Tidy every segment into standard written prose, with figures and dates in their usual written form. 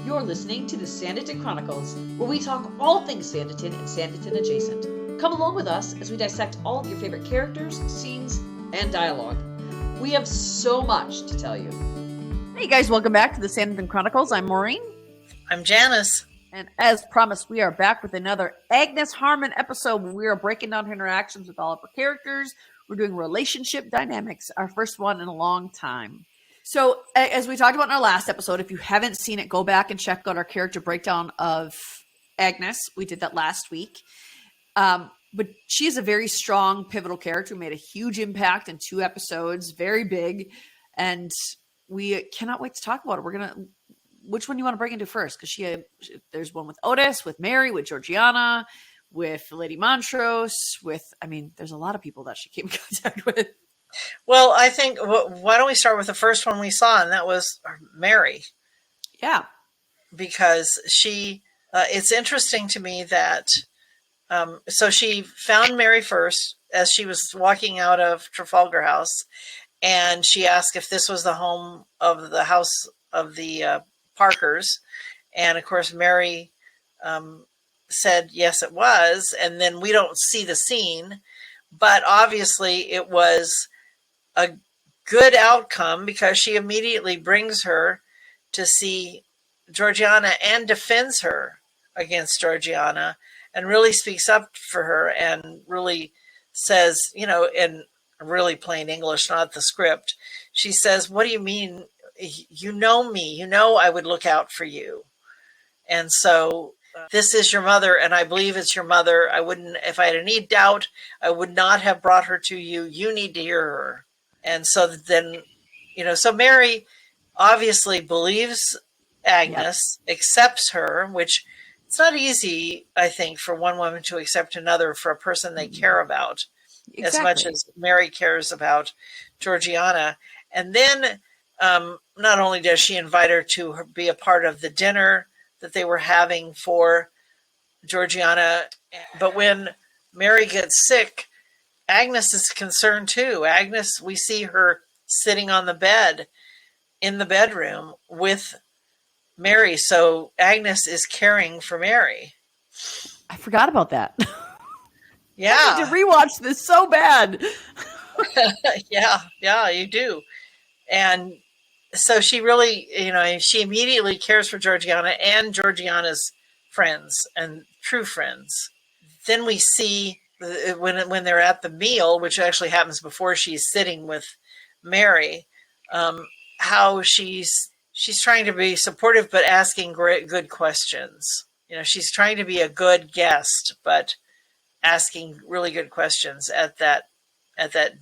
You're listening to the Sanditon Chronicles, where we talk all things Sanditon and Sanditon adjacent. Come along with us as we dissect all of your favorite characters, scenes, and dialogue. We have so much to tell you. Hey guys, welcome back to the Sanditon Chronicles. I'm Maureen. I'm Janice. And as promised, we are back with another Agnes Harmon episode where we are breaking down her interactions with all of her characters. We're doing relationship dynamics, our first one in a long time. So, as we talked about in our last episode, if you haven't seen it, go back and check out our character breakdown of Agnes. We did that last week. But she is a very strong, pivotal character who made a huge impact in 2 episodes, very big. And we cannot wait to talk about it. Which one do you want to break into first? Because there's one with Otis, with Mary, with Georgiana, with Lady Montrose, there's a lot of people that she came in contact with. Well, I think, why don't we start with the first one we saw, and that was Mary. Yeah. Because it's interesting to me that, so she found Mary first as she was walking out of Trafalgar House, and she asked if this was the home of the house of the Parkers. And of course, Mary said, yes, it was. And then we don't see the scene, but obviously it was a good outcome because she immediately brings her to see Georgiana and defends her against Georgiana and really speaks up for her and really says, in really plain English, not the script, she says, what do you mean? You know me, I would look out for you. And so this is your mother, and I believe it's your mother. I wouldn't, if I had any doubt, I would not have brought her to you. You need to hear her. And so then, so Mary obviously believes Agnes, accepts her, which it's not easy, I think, for one woman to accept another for a person they care about as much as Mary cares about Georgiana. And then not only does she invite her to be a part of the dinner that they were having for Georgiana, but when Mary gets sick, Agnes is concerned too. Agnes, we see her sitting on the bed in the bedroom with Mary. So Agnes is caring for Mary. I forgot about that. Yeah. I need to rewatch this so bad. Yeah, you do. And so she really, she immediately cares for Georgiana and Georgiana's friends and true friends. Then we see when they're at the meal, which actually happens before she's sitting with Mary, how she's trying to be supportive, but asking good questions. She's trying to be a good guest, but asking really good questions at that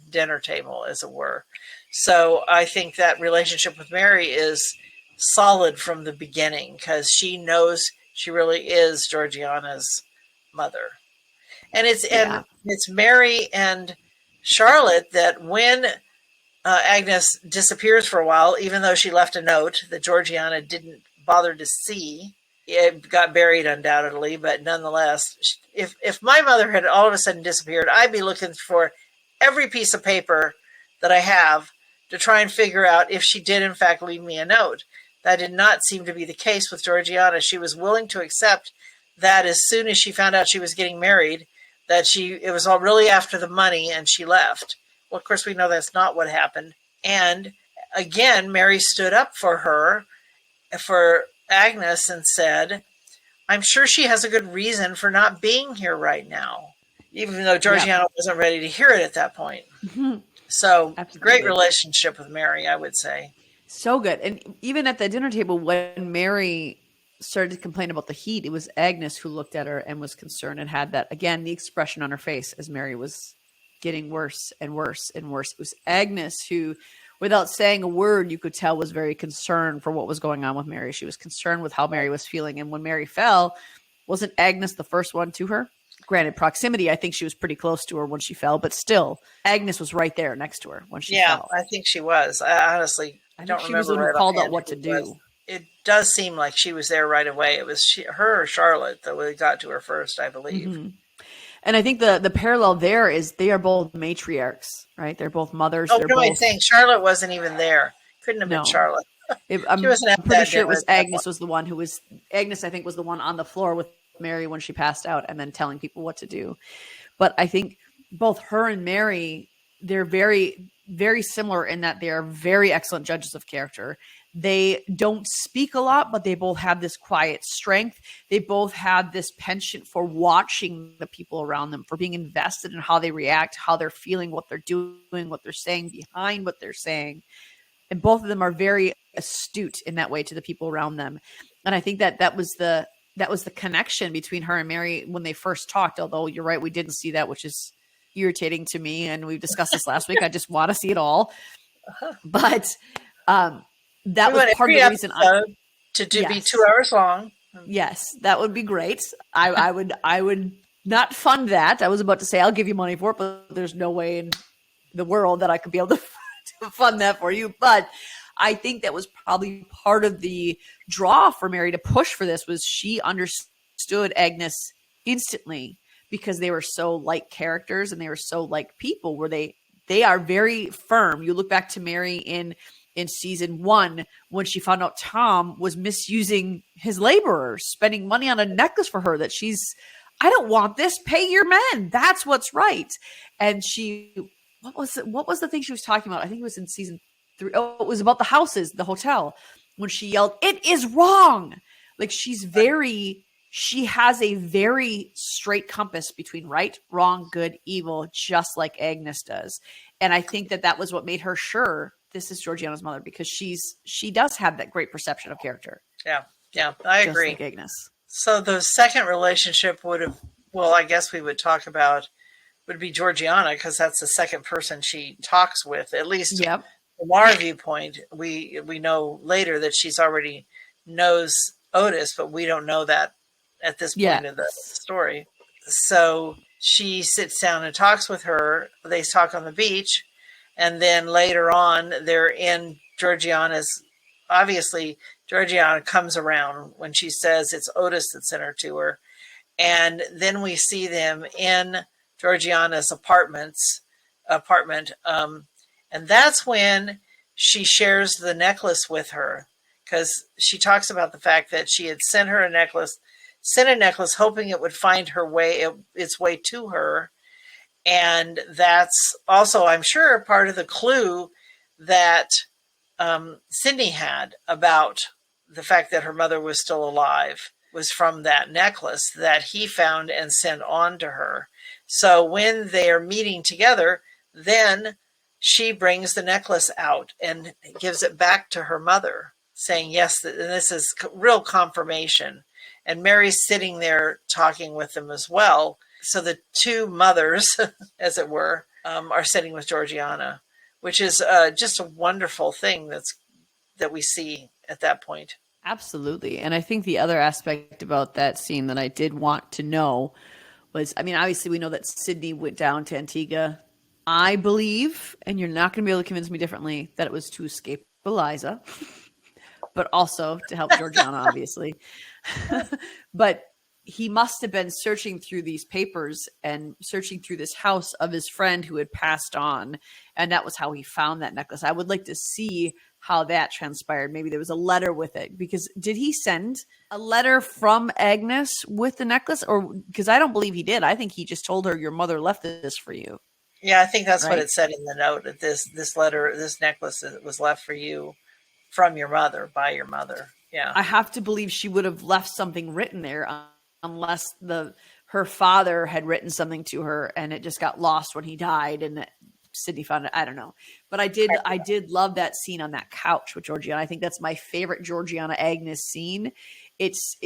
dinner table, as it were. So I think that relationship with Mary is solid from the beginning because she knows she really is Georgiana's mother. And it's Mary and Charlotte that when Agnes disappears for a while, even though she left a note that Georgiana didn't bother to see, it got buried undoubtedly, but nonetheless, if my mother had all of a sudden disappeared, I'd be looking for every piece of paper that I have to try and figure out if she did in fact leave me a note. That did not seem to be the case with Georgiana. She was willing to accept that as soon as she found out she was getting married, that it was all really after the money and she left. Well, of course, we know that's not what happened. And again, Mary stood up for Agnes and said, I'm sure she has a good reason for not being here right now, even though Georgiana wasn't ready to hear it at that point. Mm-hmm. So Great relationship with Mary, I would say. So good. And even at the dinner table, when Mary started to complain about the heat, it was Agnes who looked at her and was concerned and had that, again, the expression on her face as Mary was getting worse and worse and worse. It was Agnes who, without saying a word, you could tell was very concerned for what was going on with Mary. She was concerned with how Mary was feeling. And when Mary fell, wasn't Agnes the first one to her? Granted, proximity, I think she was pretty close to her when she fell, but still, Agnes was right there next to her when she fell. Yeah, I think she was. I honestly don't remember. She was the one who called out what to do. It does seem like she was there right away. It was her or Charlotte that got to her first, I believe. Mm-hmm. And I think the parallel there is they are both matriarchs, right? They're both mothers. Oh, no, I think Charlotte wasn't even there. Couldn't have been Charlotte. I'm She wasn't at pretty that sure it dinner was at that Agnes point. was the one who was Agnes. I think was the one on the floor with Mary when she passed out, and then telling people what to do. But I think both her and Mary, they're very, very similar in that they are very excellent judges of character. They don't speak a lot, but they both have this quiet strength. They both have this penchant for watching the people around them, for being invested in how they react, how they're feeling, what they're doing, what they're saying behind what they're saying. And both of them are very astute in that way to the people around them. And I think that was the connection between her and Mary when they first talked. Although you're right, we didn't see that, which is irritating to me. And we discussed this last week. I just want to see it all. But that was part of the reason to be 2 hours long. Yes, that would be great. I would not fund that. I was about to say I'll give you money for it, but there's no way in the world that I could be able to fund that for you. But I think that was probably part of the draw for Mary to push for this, was she understood Agnes instantly because they were so like characters and they were so like people, where they are very firm. You look back to Mary in season 1 when she found out Tom was misusing his laborers, spending money on a necklace for her that I don't want this. Pay your men. That's what's right. And what was the thing she was talking about? I think it was in season 3. Oh, it was about the houses, the hotel, when she yelled, "It is wrong." Like she has a very straight compass between right, wrong, good, evil, just like Agnes does. And I think that was what made her sure this is Georgiana's mother, because she does have that great perception of character. Yeah, I agree. Just like Agnes. So the second relationship I guess we would talk about would be Georgiana, because that's the second person she talks with, at least from our viewpoint. We know later that she's already knows Otis, but we don't know that at this point of the story. So she sits down and talks with her. They talk on the beach. And then later on, they're in Georgiana's. Obviously, Georgiana comes around when she says it's Otis that sent her to her. And then we see them in Georgiana's apartment. And that's when she shares the necklace with her, because she talks about the fact that she had sent a necklace hoping it would find its way to her. And that's also, I'm sure, part of the clue that Sydney had about the fact that her mother was still alive, was from that necklace that he found and sent on to her. So when they're meeting together, then she brings the necklace out and gives it back to her mother, saying, yes, and this is real confirmation. And Mary's sitting there talking with them as well. So the two mothers, as it were, are sitting with Georgiana, which is just a wonderful thing that we see at that point. Absolutely. And I think the other aspect about that scene that I did want to know was, I mean, obviously we know that Sydney went down to Antigua. I believe, and you're not going to be able to convince me differently, that it was to escape Eliza, but also to help Georgiana, obviously. But he must have been searching through these papers and searching through this house of his friend who had passed on. And that was how he found that necklace. I would like to see how that transpired. Maybe there was a letter with it, because did he send a letter from Agnes with the necklace? Or because I don't believe he did. I think he just told her, your mother left this for you. Yeah, I think that's right? What it said in the note, that this letter, this necklace was left for you from your mother, by your mother. Yeah. I have to believe she would have left something written there, unless her father had written something to her and it just got lost when he died and Sydney found it. I don't know. But I did love that scene on that couch with Georgiana. I think that's my favorite Georgiana Agnes scene. It's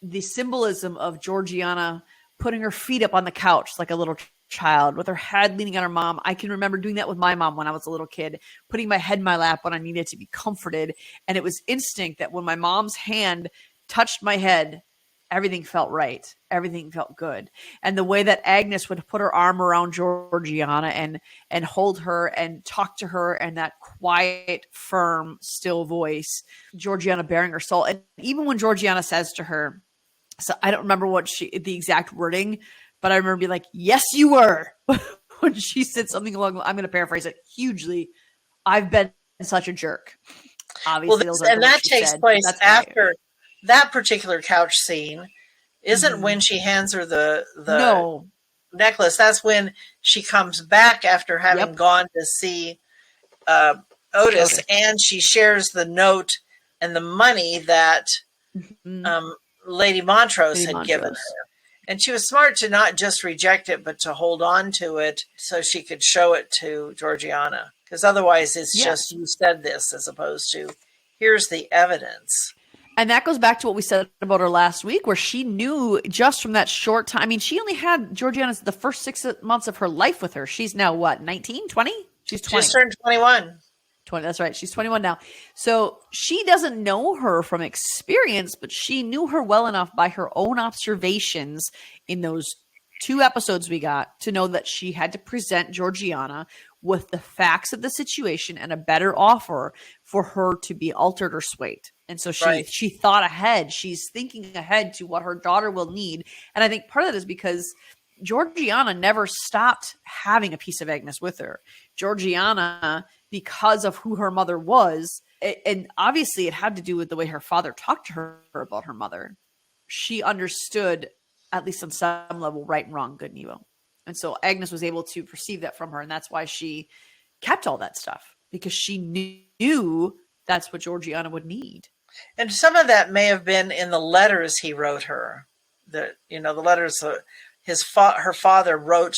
the symbolism of Georgiana putting her feet up on the couch like a little child with her head leaning on her mom. I can remember doing that with my mom when I was a little kid, putting my head in my lap when I needed to be comforted. And it was instinct that when my mom's hand touched my head, everything felt right. Everything felt good. And the way that Agnes would put her arm around Georgiana and hold her and talk to her, and that quiet, firm, still voice, Georgiana bearing her soul. And even when Georgiana says to her, so I don't remember the exact wording, but I remember being like, yes, you were. When she said something along, I'm going to paraphrase it hugely, I've been such a jerk. Obviously, those aren't and the words that she takes said, but place that's after that particular couch scene. Isn't Mhm. when she hands her the No. necklace. That's when she comes back after having Yep. gone to see uh, Otis, Otis. and she shares the note and the money that Mhm. Lady Montrose Lady had given Montrose. her. And she was smart to not just reject it, but to hold on to it so she could show it to Georgiana. Because otherwise, it's just, Yes. you said this, as opposed to, here's the evidence. And that goes back to what we said about her last week, where she knew just from that short time. I mean, she only had Georgiana's the first 6 months of her life with her. She's now what, 19, 20? She's 20. Just turned 21. 20. That's right. She's 21 now. So she doesn't know her from experience, but she knew her well enough by her own observations in those 2 episodes we got to know that she had to present Georgiana with the facts of the situation and a better offer for her to be altered or swayed. And so she thought ahead. She's thinking ahead to what her daughter will need. And I think part of that is because Georgiana never stopped having a piece of Agnes with her. Georgiana, because of who her mother was, and obviously it had to do with the way her father talked to her about her mother. She understood, at least on some level, right and wrong, good and evil. And so Agnes was able to perceive that from her. And that's why she kept all that stuff, because she knew that's what Georgiana would need. And some of that may have been in the letters he wrote her. The letters her father wrote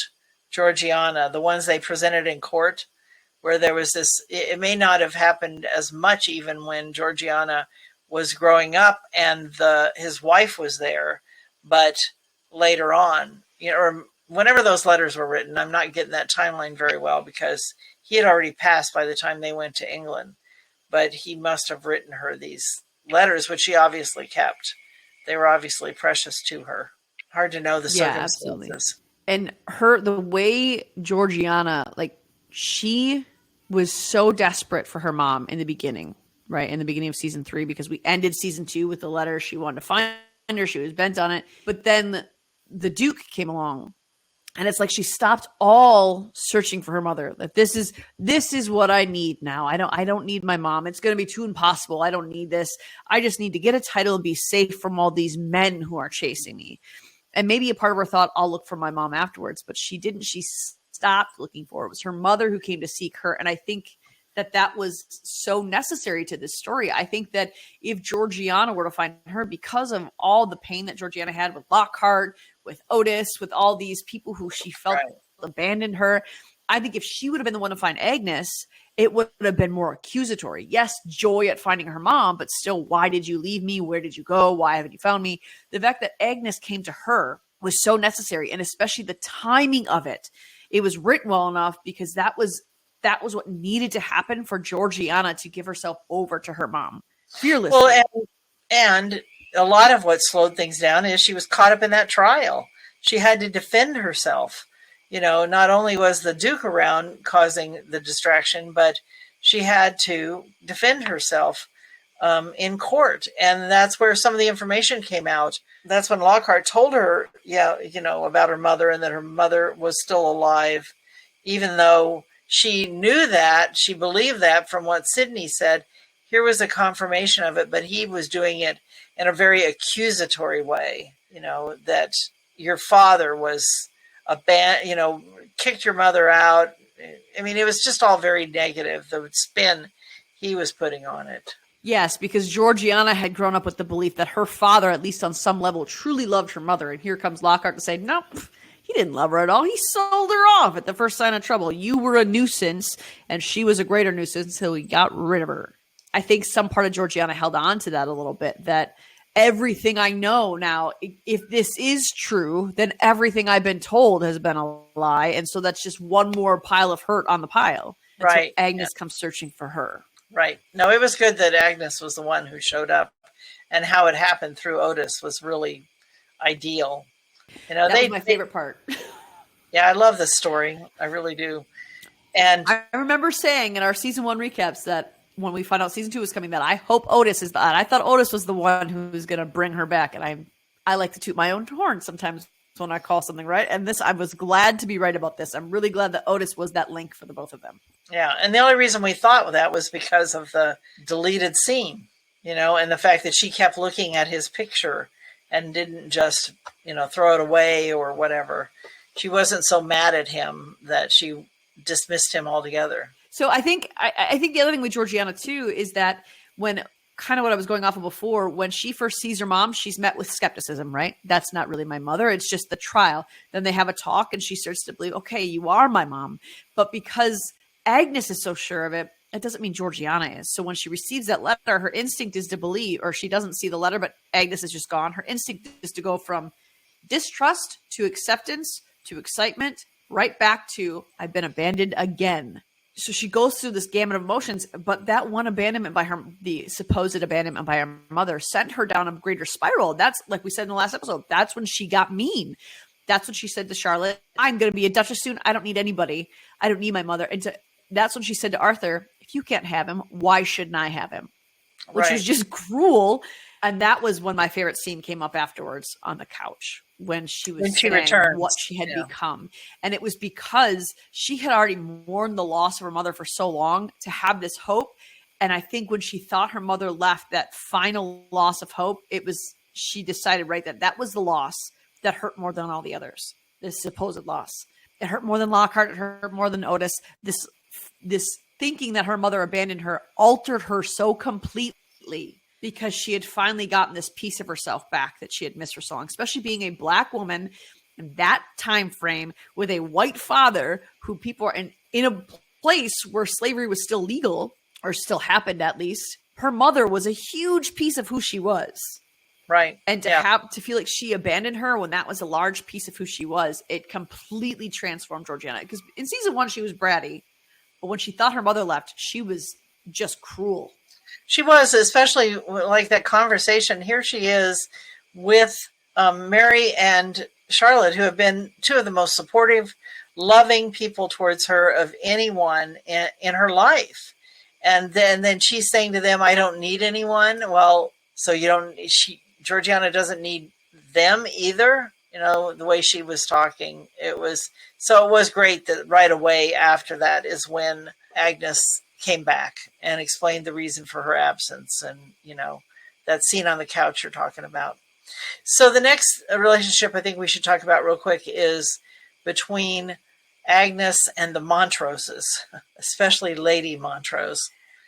Georgiana, the ones they presented in court, where there was this. It may not have happened as much even when Georgiana was growing up and his wife was there, but later on, or whenever those letters were written, I'm not getting that timeline very well because he had already passed by the time they went to England. But he must have written her these letters, which she obviously kept. They were obviously precious to her. Hard to know the circumstances. Absolutely. And the way Georgiana, she was so desperate for her mom in the beginning, right? In the beginning of season 3, because we ended season 2 with the letter. She wanted to find her. She was bent on it. But then the Duke came along. And it's like she stopped all searching for her mother. That this is what I need now. I don't need my mom. It's going to be too impossible. I don't need this. I just need to get a title and be safe from all these men who are chasing me. And maybe a part of her thought, I'll look for my mom afterwards, but she didn't. She stopped looking for her. It was her mother who came to seek her. And I think that was so necessary to this story. I think that if Georgiana were to find her, because of all the pain that Georgiana had with Lockhart, with Otis, with all these people who she felt abandoned her, I think if she would have been the one to find Agnes, it would have been more accusatory. Yes, joy at finding her mom, but still, why did you leave me? Where did you go? Why haven't you found me? The fact that Agnes came to her was so necessary, and especially the timing of it. It was written well enough because that was what needed to happen for Georgiana to give herself over to her mom fearlessly. Well, and a lot of what slowed things down is she was caught up in that trial. She had to defend herself. Not only was the Duke around causing the distraction, but she had to defend herself in court. And that's where some of the information came out. That's when Lockhart told her, about her mother and that her mother was still alive, even though she knew that, she believed that from what Sydney said. Here was a confirmation of it, but he was doing it in a very accusatory way, that your father was kicked your mother out. I mean, it was just all very negative, the spin he was putting on it. Yes, because Georgiana had grown up with the belief that her father, at least on some level, truly loved her mother. And here comes Lockhart to say, nope, he didn't love her at all. He sold her off at the first sign of trouble. You were a nuisance, and she was a greater nuisance, so he got rid of her. I think some part of Georgiana held on to that a little bit, that everything I know now, if this is true, then everything I've been told has been a lie. And so that's just one more pile of hurt on the pile. And right. So Agnes comes searching for her. Right. No, it was good that Agnes was the one who showed up, and how it happened through Otis was really ideal. That was my favorite part. Yeah, I love this story. I really do. And I remember saying in our season 1 recaps that when we find out season 2 is coming, that I hope Otis is that. I thought Otis was the one who was going to bring her back. And I like to toot my own horn sometimes when I call something right. And this, I was glad to be right about this. I'm really glad that Otis was that link for the both of them. Yeah, and the only reason we thought that was because of the deleted scene, and the fact that she kept looking at his picture and didn't just, throw it away or whatever. She wasn't so mad at him that she dismissed him altogether. So I think the other thing with Georgiana too is that when kind of what I was going off of before, when she first sees her mom, she's met with skepticism, right? That's not really my mother. It's just the trial. Then they have a talk and she starts to believe, okay, you are my mom. But because Agnes is so sure of it, it doesn't mean Georgiana is. So when she receives that letter, her instinct is to believe, or she doesn't see the letter, but Agnes is just gone. Her instinct is to go from distrust to acceptance to excitement, right back to, I've been abandoned again. So she goes through this gamut of emotions, but that one abandonment by the supposed abandonment by her mother sent her down a greater spiral. That's, like we said in the last episode, that's when she got mean. That's when she said to Charlotte, I'm going to be a duchess soon. I don't need anybody. I don't need my mother. That's when she said to Arthur, if you can't have him, why shouldn't I have him? Which was just cruel. And that was when my favorite scene came up afterwards on the couch, when she returned what she had become. And it was because she had already mourned the loss of her mother for so long to have this hope. And I think when she thought her mother left, that final loss of hope, she decided, right, that was the loss that hurt more than all the others, this supposed loss. It hurt more than Lockhart. It hurt more than Otis. This thinking that her mother abandoned her altered her so completely, because she had finally gotten this piece of herself back that she had missed for so long, especially being a Black woman in that time frame with a white father who people are in a place where slavery was still legal, or still happened at least. Her mother was a huge piece of who she was. Right. And to feel like she abandoned her when that was a large piece of who she was, it completely transformed Georgiana. Because in season 1, she was bratty, but when she thought her mother left, she was just cruel. She was, especially like that conversation. Here she is with Mary and Charlotte, who have been two of the most supportive, loving people towards her of anyone in her life. And then she's saying to them, I don't need anyone. Well, so Georgiana doesn't need them either. The way she was talking, it was great that right away after that is when Agnes came back and explained the reason for her absence, and that scene on the couch you're talking about. So the next relationship I think we should talk about real quick is between Agnes and the Montroses, especially Lady Montrose.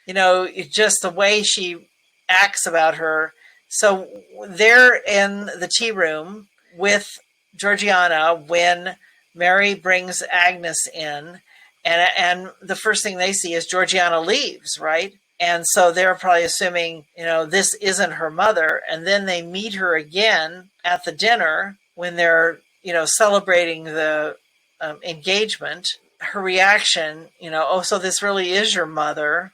Just the way she acts about her. So they're in the tea room with Georgiana when Mary brings Agnes in. And the first thing they see is Georgiana leaves, right? And so they're probably assuming, this isn't her mother. And then they meet her again at the dinner when they're, celebrating the engagement. Her reaction, oh, so this really is your mother.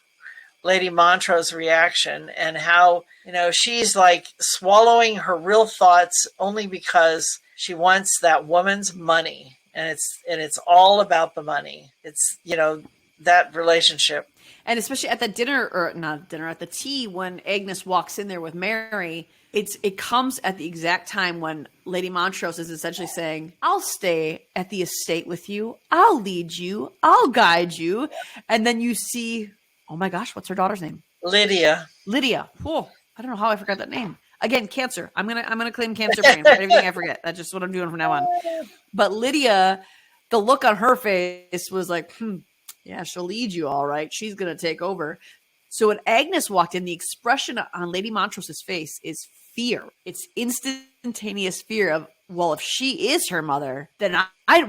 Lady Montrose's reaction, and how, she's like swallowing her real thoughts only because she wants that woman's money. And it's all about the money. It's, that relationship. And especially at the dinner, or not dinner, at the tea, when Agnes walks in there with Mary, it comes at the exact time when Lady Montrose is essentially saying, I'll stay at the estate with you. I'll lead you. I'll guide you. And then you see, oh my gosh, what's her daughter's name? Lydia. Oh, I don't know how I forgot that name. Again, cancer. I'm gonna claim cancer brain for everything I forget. That's just what I'm doing from now on. But Lydia, the look on her face was like, yeah, she'll lead you all right. She's gonna take over. So when Agnes walked in, the expression on Lady Montrose's face is fear. It's instantaneous fear of, well, if she is her mother, then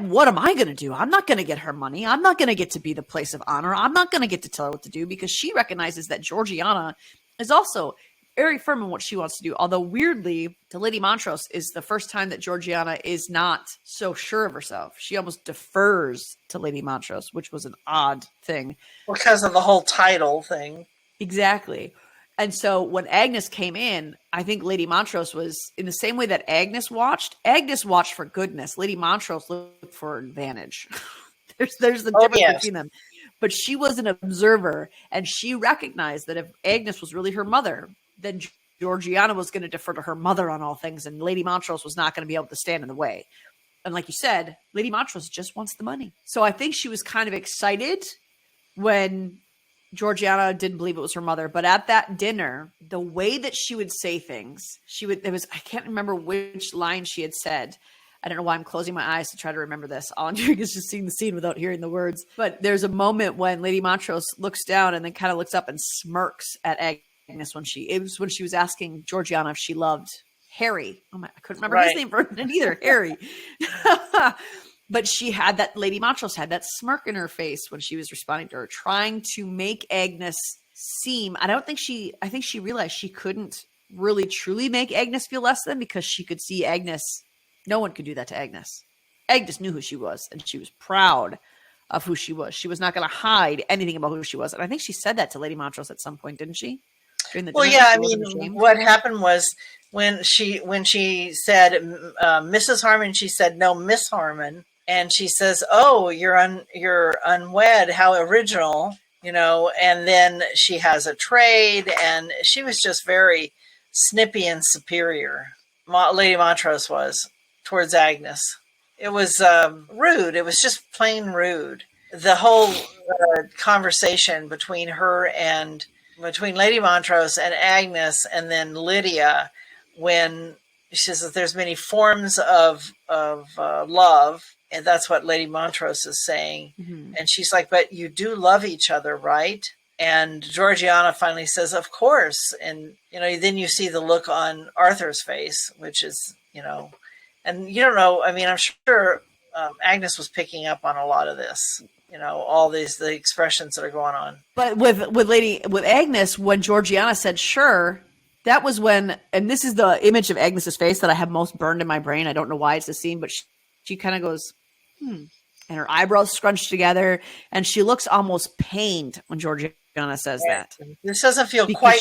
what am I going to do? I'm not going to get her money. I'm not going to get to be the place of honor. I'm not going to get to tell her what to do, because she recognizes that Georgiana is also very firm in what she wants to do. Although weirdly, to Lady Montrose is the first time that Georgiana is not so sure of herself. She almost defers to Lady Montrose, which was an odd thing. Because of the whole title thing. Exactly. And so when Agnes came in, I think Lady Montrose was in the same way that Agnes watched for goodness. Lady Montrose looked for advantage. there's the difference between them. But she was an observer, and she recognized that if Agnes was really her mother, then Georgiana was going to defer to her mother on all things, and Lady Montrose was not going to be able to stand in the way. And like you said, Lady Montrose just wants the money. So I think she was kind of excited when Georgiana didn't believe it was her mother. But at that dinner, the way that she would say things, I can't remember which line she had said. I don't know why I'm closing my eyes to try to remember this. All I'm doing is just seeing the scene without hearing the words. But there's a moment when Lady Montrose looks down and then kind of looks up and smirks at Agnes when she was asking Georgiana if she loved Harry. I couldn't remember his name for it either. Harry. But Lady Montrose had that smirk in her face when she was responding to her, trying to make Agnes seem, I think she realized she couldn't really truly make Agnes feel less than, because she could see Agnes. No one could do that to Agnes. Agnes knew who she was, and she was proud of who she was. She was not going to hide anything about who she was. And I think she said that to Lady Montrose at some point, didn't she? Well, yeah, I mean, what happened was when she said Mrs. Harmon, she said, no, Miss Harmon. And she says, oh, you're unwed. How original, and then she has a trade, and she was just very snippy and superior. Lady Montrose was towards Agnes. It was rude. It was just plain rude. The whole conversation between Lady Montrose and Agnes, and then Lydia, when she says that there's many forms of love, and that's what Lady Montrose is saying. Mm-hmm. And she's like, but you do love each other, right? And Georgiana finally says, of course. And, then you see the look on Arthur's face, which is, and you don't know, I mean, I'm sure Agnes was picking up on a lot of this, all the expressions that are going on. But with Agnes, when Georgiana said, sure, that was when, and this is the image of Agnes's face that I have most burned in my brain. I don't know why it's the scene, but she kind of goes, and her eyebrows scrunched together, and she looks almost pained when Georgiana says that. This doesn't feel quite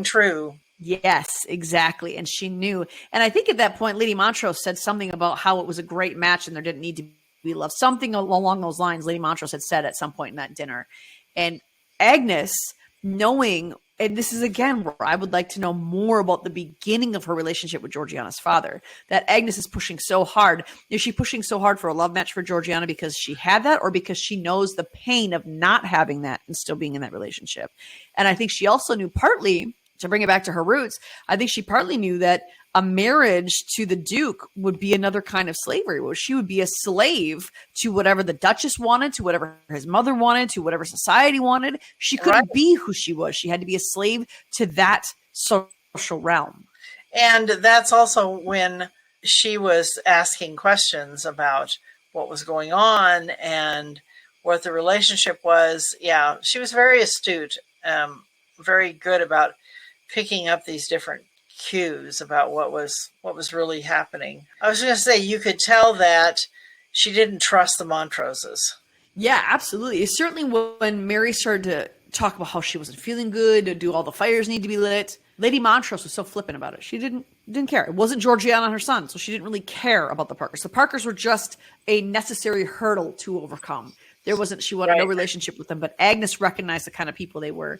true. Yes, exactly. And she knew. And I think at that point, Lady Montrose said something about how it was a great match and there didn't need to be love. Something along those lines Lady Montrose had said at some point in that dinner. And Agnes, knowing, and this is again where I would like to know more about the beginning of her relationship with Georgiana's father, that Agnes is pushing so hard. Is she pushing so hard for a love match for Georgiana because she had that, or because she knows the pain of not having that and still being in that relationship? And I think she also knew, partly, to bring it back to her roots, I think she partly knew that a marriage to the Duke would be another kind of slavery, where she would be a slave to whatever the Duchess wanted, to whatever his mother wanted, to whatever society wanted. She couldn't be who she was. She had to be a slave to that social realm. And that's also when she was asking questions about what was going on and what the relationship was. Yeah, she was very astute, very good about picking up these different cues about what was really happening. I was going to say, you could tell that she didn't trust the Montroses. Yeah, absolutely. Certainly when Mary started to talk about how she wasn't feeling good, to do all the fires need to be lit, Lady Montrose was so flippant about it. She didn't care. It wasn't Georgiana and her son, so she didn't really care about the Parkers. The Parkers were just a necessary hurdle to overcome. She wanted no relationship with them, but Agnes recognized the kind of people they were.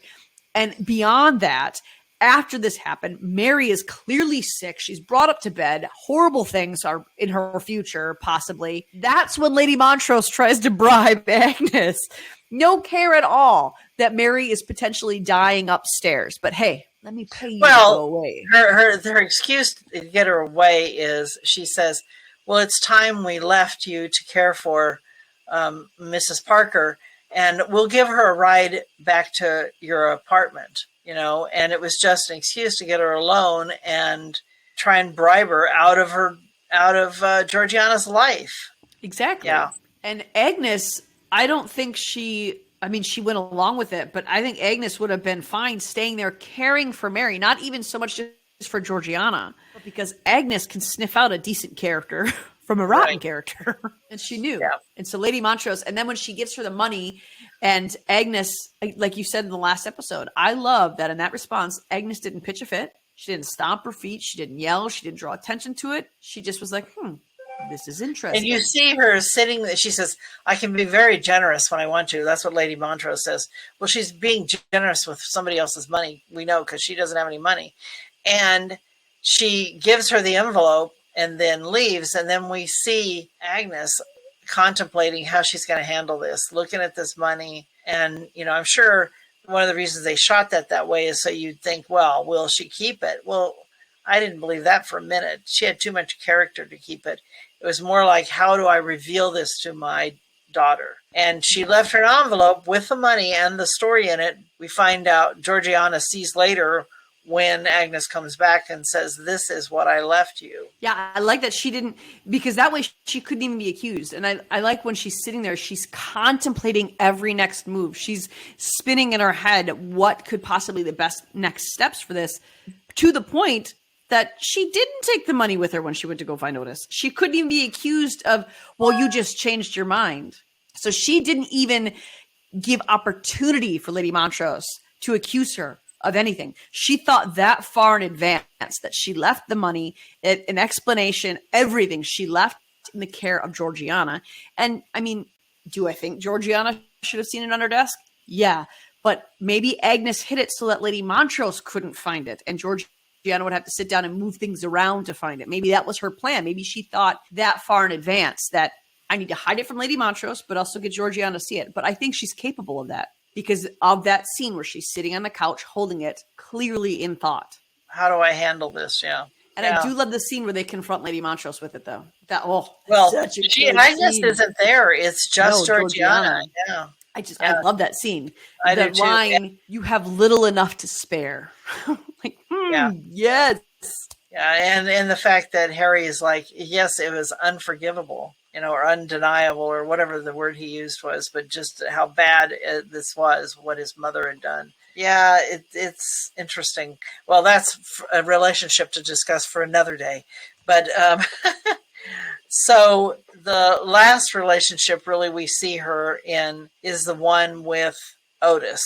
And beyond that, after this happened, Mary is clearly sick. She's brought up to bed. Horrible things are in her future, possibly. That's when Lady Montrose tries to bribe Agnes. No care at all that Mary is potentially dying upstairs. But hey, let me pay you to go away. Her excuse to get her away is, she says, well, it's time we left you to care for Mrs. Parker, and we'll give her a ride back to your apartment. And it was just an excuse to get her alone and try and bribe her out of Georgiana's life. Exactly. Yeah. And Agnes, I don't think she went along with it, but I think Agnes would have been fine staying there caring for Mary, not even so much just for Georgiana, but because Agnes can sniff out a decent character from a rotten character. And she knew. Yeah. And so Lady Montrose, and then when she gives her the money, and Agnes, like you said in the last episode, I love that in that response, Agnes didn't pitch a fit. She didn't stomp her feet. She didn't yell. She didn't draw attention to it. She just was like, this is interesting. And you see her sitting, she says, I can be very generous when I want to. That's what Lady Montrose says. Well, she's being generous with somebody else's money. We know, because she doesn't have any money. And she gives her the envelope, and then leaves. And then we see Agnes contemplating how she's going to handle this, looking at this money. And, I'm sure one of the reasons they shot that way is so you'd think, well, will she keep it? Well, I didn't believe that for a minute. She had too much character to keep it. It was more like, how do I reveal this to my daughter? And she left her an envelope with the money and the story in it. We find out Georgiana sees later when Agnes comes back and says, this is what I left you. Yeah, I like that she didn't, because that way she couldn't even be accused. And I like when she's sitting there, she's contemplating every next move. She's spinning in her head what could possibly the best next steps for this, to the point that she didn't take the money with her when she went to go find Otis. She couldn't even be accused of, well, you just changed your mind. So she didn't even give opportunity for Lady Montrose to accuse her of anything. She thought that far in advance that she left the money, an explanation, everything she left in the care of Georgiana. And I mean, do I think Georgiana should have seen it on her desk? Yeah, but maybe Agnes hid it so that Lady Montrose couldn't find it, and Georgiana would have to sit down and move things around to find it. Maybe that was her plan. Maybe she thought that far in advance that I need to hide it from Lady Montrose, but also get Georgiana to see it. But I think she's capable of that because of that scene where she's sitting on the couch holding it clearly in thought. How do I handle this? Yeah. And I do love the scene where they confront Lady Montrose with it, though. Well, Agnes isn't there. It's just Georgiana. Yeah. I love that scene. I that do line, too. you have little enough to spare. Like, yes. Yeah, and the fact that Harry is like, yes, it was unforgivable, or undeniable, or whatever the word he used was, but just how bad this was, what his mother had done. Yeah, it's interesting. Well, that's a relationship to discuss for another day. But so the last relationship really we see her in is the one with Otis.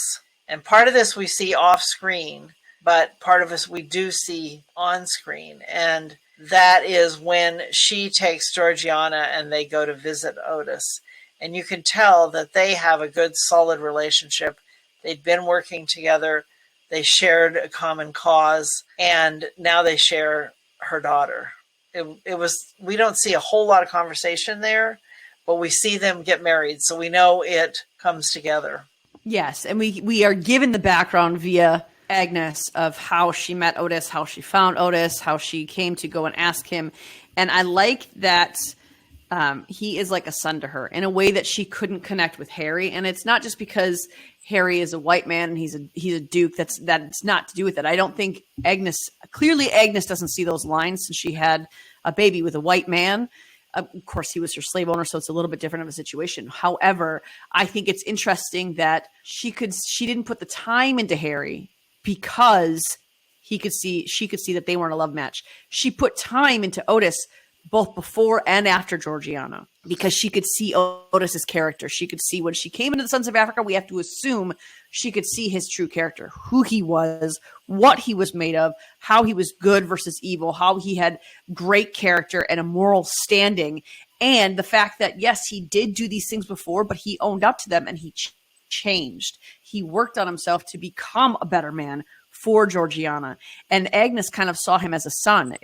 And part of this we see off screen, but part of us we do see on screen. And that is when she takes Georgiana and they go to visit Otis. And you can tell that they have a good, solid relationship. They'd been working together. They shared a common cause. And now they share her daughter. It was, we don't see a whole lot of conversation there, but we see them get married. So we know it comes together. Yes. And we are given the background via Agnes of how she met Otis, how she found Otis, how she came to go and ask him. And I like that he is like a son to her in a way that she couldn't connect with Harry. And it's not just because Harry is a white man and he's a duke. That's not to do with it. I don't think Agnes doesn't see those lines since she had a baby with a white man. Of course, he was her slave owner, so it's a little bit different of a situation. However, I think it's interesting that she didn't put the time into Harry because she could see that they weren't a love match. She put time into Otis both before and after Georgiana because she could see Otis's character. She could see when she came into the Sons of Africa, we have to assume she could see his true character, who he was, what he was made of, how he was good versus evil, how he had great character and a moral standing. And the fact that, yes, he did do these things before, but he owned up to them and he changed. He worked on himself to become a better man for Georgiana. And Agnes kind of saw him as a son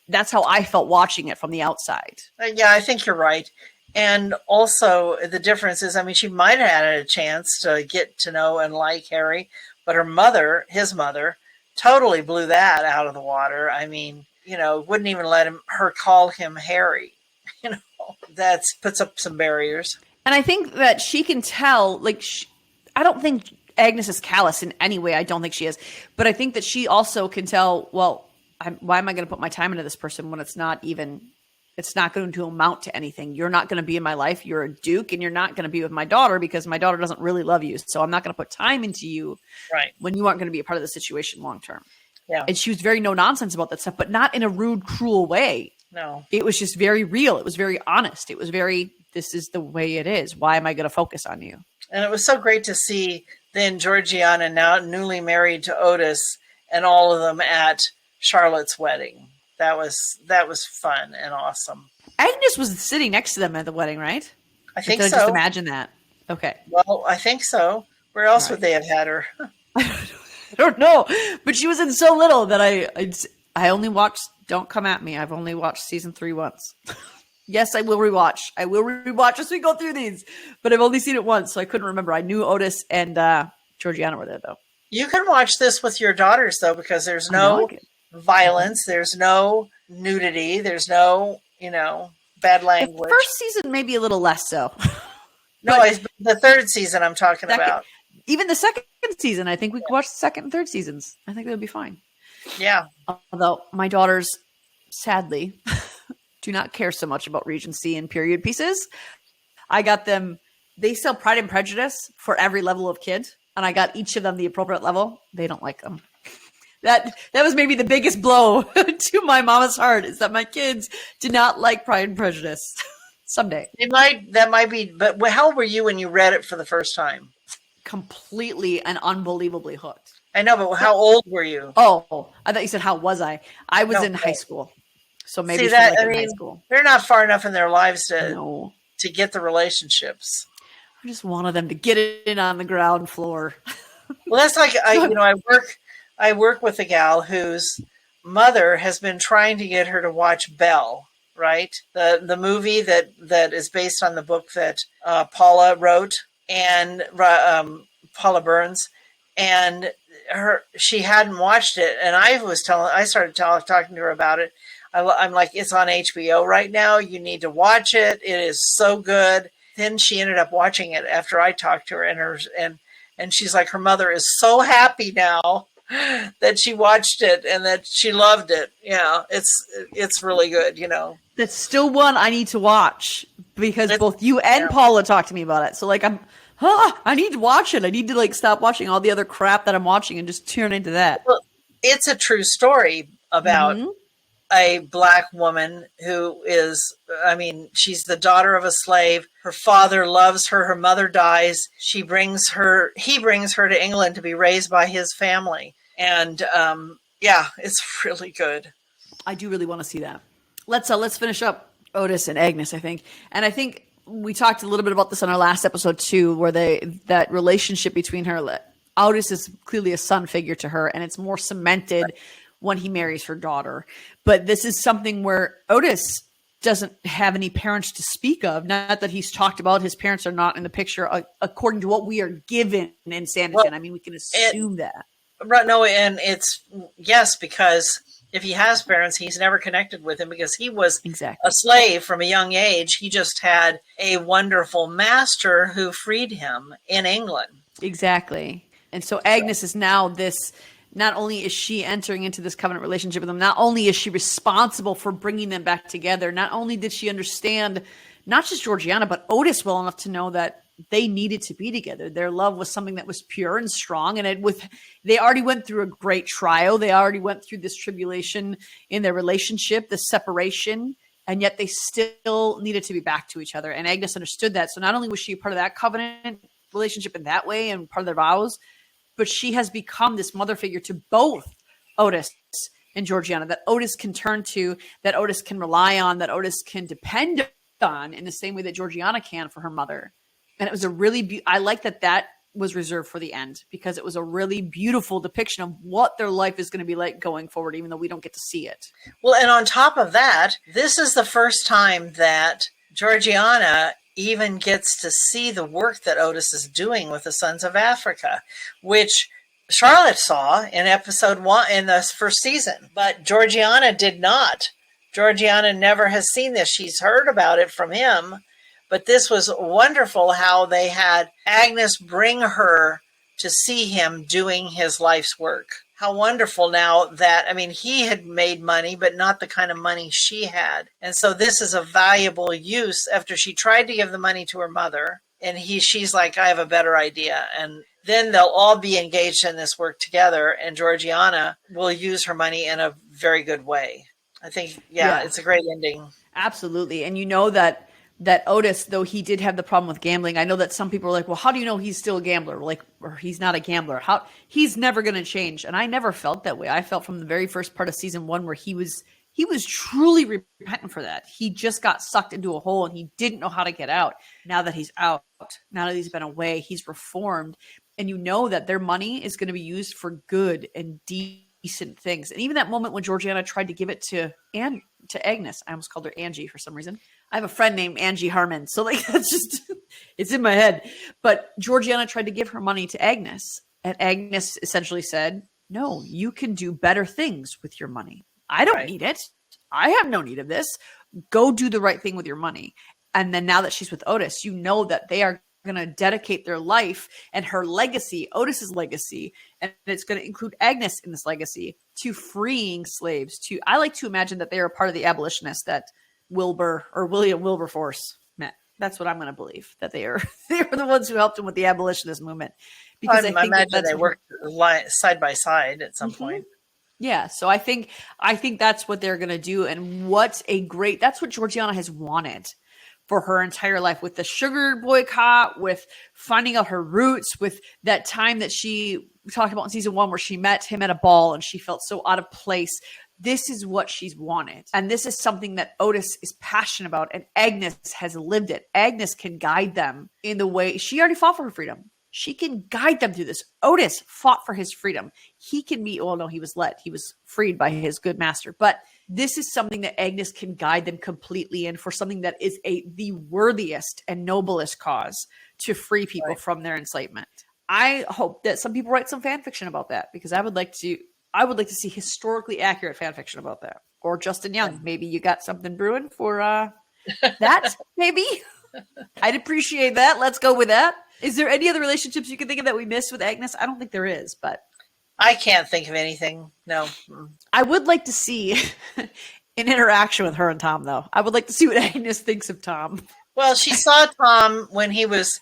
that's how I felt watching it from the outside. Yeah, I think you're right. And also the difference is, she might have had a chance to get to know and like Harry, but his mother, totally blew that out of the water. Wouldn't even let her call him Harry. That puts up some barriers. And I think that she can tell, I don't think Agnes is callous in any way. I don't think she is. But I think that she also can tell, well, why am I going to put my time into this person when it's not going to amount to anything? You're not going to be in my life. You're a duke and you're not going to be with my daughter because my daughter doesn't really love you. So I'm not going to put time into you when you aren't going to be a part of the situation long-term. Yeah. And she was very no nonsense about that stuff, but not in a rude, cruel way. No, it was just very real. It was very honest. It was this is the way it is. Why am I going to focus on you? And it was so great to see then Georgiana, now newly married to Otis, and all of them at Charlotte's wedding. That was fun and awesome. Agnes was sitting next to them at the wedding, right? I think so. Just imagine that. Okay. Well, I think so. Where else would they have had her? I don't know, but she was in so little that I only watched, don't come at me, I've only watched season 3 once. Yes, I will rewatch. I will rewatch as we go through these, but I've only seen it once, so I couldn't remember. I knew Otis and Georgiana were there, though. You can watch this with your daughters, though, because there's no violence, there's no nudity, there's no, bad language. The first season, maybe a little less so. No, it's the third season I'm talking about. Even the second season, I think we could watch the second and third seasons. I think that would be fine. Yeah. Although my daughters, sadly, do not care so much about Regency and period pieces. I got them, they sell Pride and Prejudice for every level of kid, and I got each of them the appropriate level. They don't like them. That was maybe the biggest blow to my mama's heart, is that my kids did not like Pride and Prejudice. Someday. That might be, but how old were you when you read it for the first time? Completely and unbelievably hooked. I know, but how old were you? Oh, I thought you said, how was I? I was in high school. So maybe in high school. They're not far enough in their lives to get the relationships. I just wanted them to get in on the ground floor. Well, that's like, I work with a gal whose mother has been trying to get her to watch Belle, right? The movie that is based on the book that Paula wrote, and Paula Burns, and she hadn't watched it, and I started talking to her about it. I'm like, it's on HBO right now. You need to watch it. It is so good. Then she ended up watching it after I talked to her, and she's like, her mother is so happy now that she watched it and that she loved it. Yeah, it's really good, That's still one I need to watch, because both you and Paula talked to me about it. So like I need to watch it. I need to stop watching all the other crap that I'm watching and just tune into that. Well, it's a true story about a Black woman who is, she's the daughter of a slave. Her father loves her. Her mother dies. He brings her to England to be raised by his family. And it's really good. I do really want to see that. Let's finish up Otis and Agnes, I think. And I think we talked a little bit about this on our last episode too, where that relationship between her, Otis is clearly a son figure to her, and it's more cemented when he marries her daughter. But this is something where Otis doesn't have any parents to speak of. Not that he's talked about his parents are not in the picture according to what we are given in Sanditon. Well, we can assume that. Right, no, and it's, yes, because if he has parents, he's never connected with him because he was a slave from a young age. He just had a wonderful master who freed him in England. Exactly. And so Agnes is now this, not only is she entering into this covenant relationship with him, not only is she responsible for bringing them back together, not only did she understand not just Georgiana, but Otis well enough to know that they needed to be together. Their love was something that was pure and strong. And they already went through a great trial. They already went through this tribulation in their relationship, the separation, and yet they still needed to be back to each other. And Agnes understood that. So not only was she a part of that covenant relationship in that way and part of their vows, but she has become this mother figure to both Otis and Georgiana, that Otis can turn to, that Otis can rely on, that Otis can depend on in the same way that Georgiana can for her mother. And it was I like that was reserved for the end, because it was a really beautiful depiction of what their life is going to be like going forward, even though we don't get to see it. Well, and on top of that, this is the first time that Georgiana even gets to see the work that Otis is doing with the Sons of Africa, which Charlotte saw in episode 1 in the first season, but Georgiana did not. Georgiana never has seen this. She's heard about it from him, but this was wonderful how they had Agnes bring her to see him doing his life's work. How wonderful now that, he had made money, but not the kind of money she had. And so this is a valuable use after she tried to give the money to her mother. And she's like, I have a better idea. And then they'll all be engaged in this work together. And Georgiana will use her money in a very good way. I think, it's a great ending. Absolutely. And you know that Otis, though he did have the problem with gambling, I know that some people are like, well, how do you know he's still a gambler? Or he's not a gambler. He's never going to change. And I never felt that way. I felt from the very first part of season 1 where he was truly repentant for that. He just got sucked into a hole and he didn't know how to get out. Now that he's out, now that he's been away, he's reformed. And you know that their money is going to be used for good and deed decent things. And even that moment when Georgiana tried to give it to Agnes, I almost called her Angie for some reason. I have a friend named Angie Harmon. So like, that's just, it's in my head. But Georgiana tried to give her money to Agnes, and Agnes essentially said, no, you can do better things with your money. I don't need it. I have no need of this. Go do the right thing with your money. And then now that she's with Otis, you know that they are going to dedicate their life and her legacy, Otis's legacy, and it's going to include Agnes in this legacy, to freeing slaves. I like to imagine that they are part of the abolitionists that William Wilberforce met. That's what I'm going to believe, that they were the ones who helped him with the abolitionist movement. Because I imagine they worked side by side at some point. Yeah, so I think that's what they're going to do, and that's what Georgiana has wanted for her entire life, with the sugar boycott, with finding out her roots, with that time that she talked about in season 1 where she met him at a ball and she felt so out of place. This is what she's wanted. And this is something that Otis is passionate about, and Agnes has lived it. Agnes can guide them in the way she already fought for her freedom. She can guide them through this. Otis fought for his freedom. He can be, he was freed by his good master. But this is something that Agnes can guide them completely in, for something that is the worthiest and noblest cause to free people from their enslavement. I hope that some people write some fan fiction about that, because I would like to see historically accurate fan fiction about that. Or Justin Young, maybe you got something brewing for that, maybe. I'd appreciate that. Let's go with that. Is there any other relationships you can think of that we missed with Agnes? I don't think there is, but I can't think of anything. No. I would like to see an interaction with her and Tom, though. I would like to see what Agnes thinks of Tom. Well, she saw Tom when he was,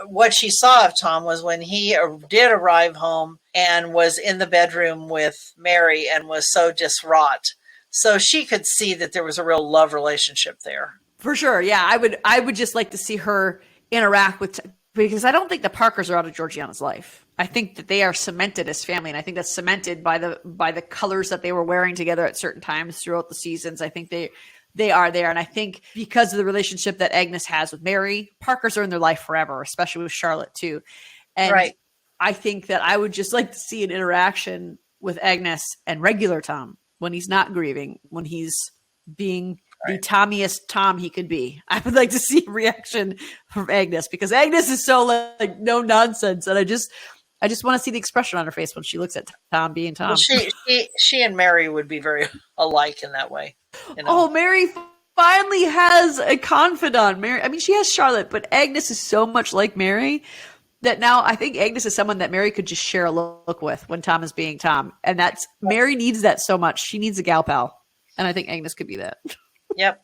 what she saw of Tom was when he did arrive home and was in the bedroom with Mary and was so distraught. So she could see that there was a real love relationship there. For sure. Yeah. I would just like to see her interact with, because I don't think the Parkers are out of Georgiana's life. I think that they are cemented as family, and I think that's cemented by the colors that they were wearing together at certain times throughout the seasons. I think they are there, and I think because of the relationship that Agnes has with Mary, Parkers are in their life forever, especially with Charlotte too. And I think that I would just like to see an interaction with Agnes and regular Tom when he's not grieving, when he's being the Tommiest Tom he could be. I would like to see a reaction from Agnes, because Agnes is so like no nonsense, and I just want to see the expression on her face when she looks at Tom being Tom. Well, she and Mary would be very alike in that way. You know? Oh, Mary finally has a confidant. Mary, I mean, she has Charlotte, but Agnes is so much like Mary that now I think Agnes is someone that Mary could just share a look with when Tom is being Tom, and Mary needs that so much. She needs a gal pal, and I think Agnes could be that. Yep.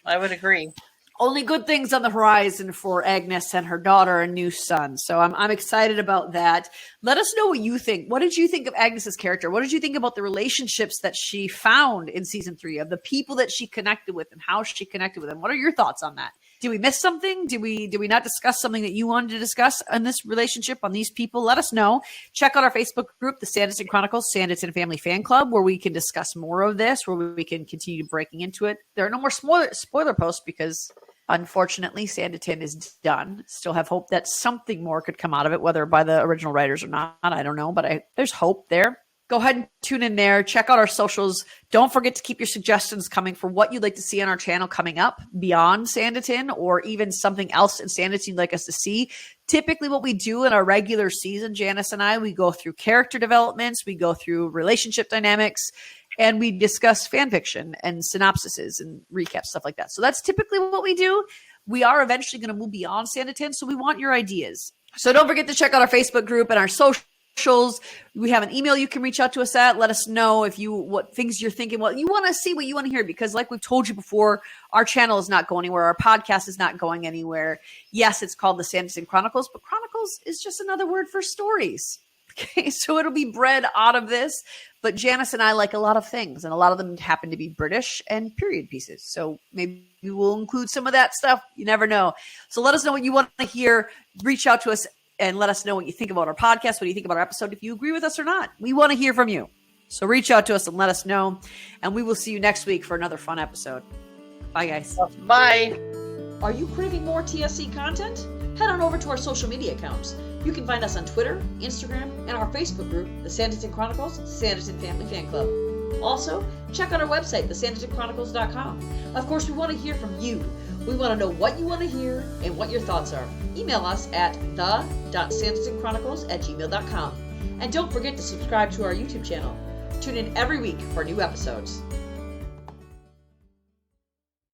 I would agree. Only good things on the horizon for Agnes and her daughter and new son. So I'm excited about that. Let us know what you think. What did you think of Agnes's character? What did you think about the relationships that she found in season 3, of the people that she connected with and how she connected with them? What are your thoughts on that? Did we miss something? Did we not discuss something that you wanted to discuss on this relationship, on these people? Let us know. Check out our Facebook group, the Sanditon Chronicles, Sanditon Family Fan Club, where we can discuss more of this, where we can continue breaking into it. There are no more spoiler posts because, unfortunately, Sanditon is done. Still have hope that something more could come out of it, whether by the original writers or not. I don't know, but there's hope there. Go ahead and tune in there. Check out our socials. Don't forget to keep your suggestions coming for what you'd like to see on our channel coming up beyond Sanditon, or even something else in Sanditon you'd like us to see. Typically what we do in our regular season, Janice and I, we go through character developments, we go through relationship dynamics, and we discuss fan fiction and synopsises and recaps, stuff like that. So that's typically what we do. We are eventually going to move beyond Sanditon, so we want your ideas. So don't forget to check out our Facebook group and our socials. We have an email you can reach out to us at. Let us know what things you're thinking. Well, you want to see, what you want to hear, because like we've told you before, our channel is not going anywhere. Our podcast is not going anywhere. Yes, it's called the Sanditon Chronicles, but Chronicles is just another word for stories. Okay, so it'll be bred out of this. But Janice and I like a lot of things, and a lot of them happen to be British and period pieces. So maybe we'll include some of that stuff. You never know. So let us know what you want to hear. Reach out to us and let us know what you think about our podcast, what do you think about our episode, if you agree with us or not. We want to hear from you. So reach out to us and let us know. And we will see you next week for another fun episode. Bye, guys. Bye. Are you craving more TSC content? Head on over to our social media accounts. You can find us on Twitter, Instagram, and our Facebook group, the Sanditon Chronicles Sanditon Family Fan Club. Also, check out our website, thesanditonchronicles.com. Of course, we want to hear from you. We want to know what you want to hear and what your thoughts are. Email us at the.sanditonchronicles@gmail.com. And don't forget to subscribe to our YouTube channel. Tune in every week for new episodes.